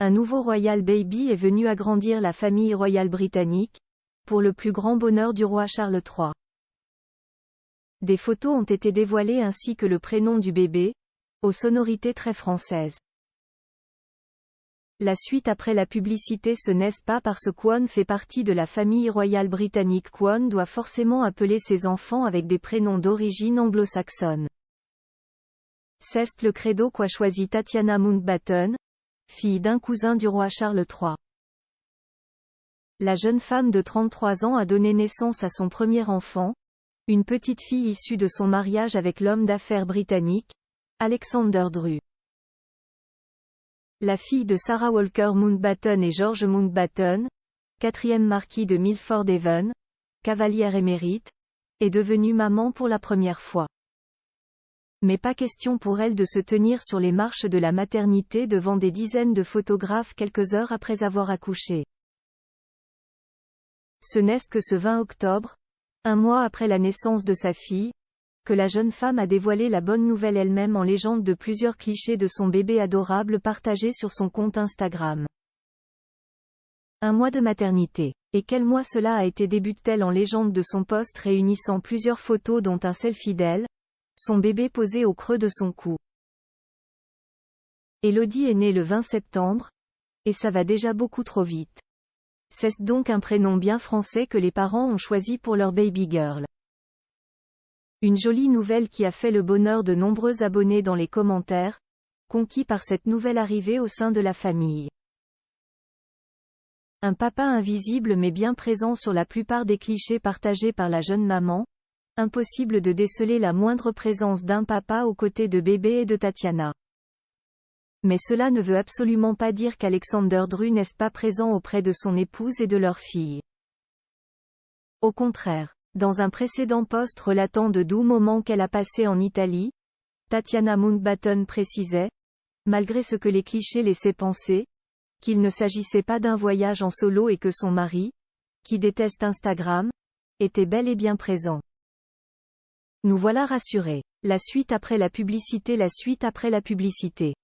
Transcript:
un nouveau Royal Baby est venu agrandir la famille royale britannique, pour le plus grand bonheur du roi Charles III. Des photos ont été dévoilées ainsi que le prénom du bébé, aux sonorités très françaises. La suite après la publicité. Ce n'est pas parce qu'One fait partie de la famille royale britannique qu'One doit forcément appeler ses enfants avec des prénoms d'origine anglo-saxonne. C'est le credo qu'a choisi Tatiana Mountbatten, fille d'un cousin du roi Charles III. La jeune femme de 33 ans a donné naissance à son premier enfant, une petite fille issue de son mariage avec l'homme d'affaires britannique, Alexander Drew. La fille de Sarah Walker Mountbatten et George Mountbatten, 4e marquis de Milford Haven, cavalière émérite, est devenue maman pour la première fois. Mais pas question pour elle de se tenir sur les marches de la maternité devant des dizaines de photographes quelques heures après avoir accouché. Ce n'est que ce 20 octobre, un mois après la naissance de sa fille, que la jeune femme a dévoilé la bonne nouvelle elle-même en légende de plusieurs clichés de son bébé adorable partagés sur son compte Instagram. Un mois de maternité. Et quel mois cela a été, débute-t-elle en légende de son post réunissant plusieurs photos dont un selfie d'elle, son bébé posé au creux de son cou. Elodie est née le 20 septembre, et ça va déjà beaucoup trop vite. C'est donc un prénom bien français que les parents ont choisi pour leur baby girl. Une jolie nouvelle qui a fait le bonheur de nombreux abonnés dans les commentaires, conquis par cette nouvelle arrivée au sein de la famille. Un papa invisible mais bien présent sur la plupart des clichés partagés par la jeune maman, impossible de déceler la moindre présence d'un papa aux côtés de bébé et de Tatiana. Mais cela ne veut absolument pas dire qu'Alexander Drew n'est pas présent auprès de son épouse et de leur fille. Au contraire. Dans un précédent post relatant de doux moments qu'elle a passés en Italie, Tatiana Mountbatten précisait, malgré ce que les clichés laissaient penser, qu'il ne s'agissait pas d'un voyage en solo et que son mari, qui déteste Instagram, était bel et bien présent. Nous voilà rassurés. La suite après la publicité. La suite après la publicité.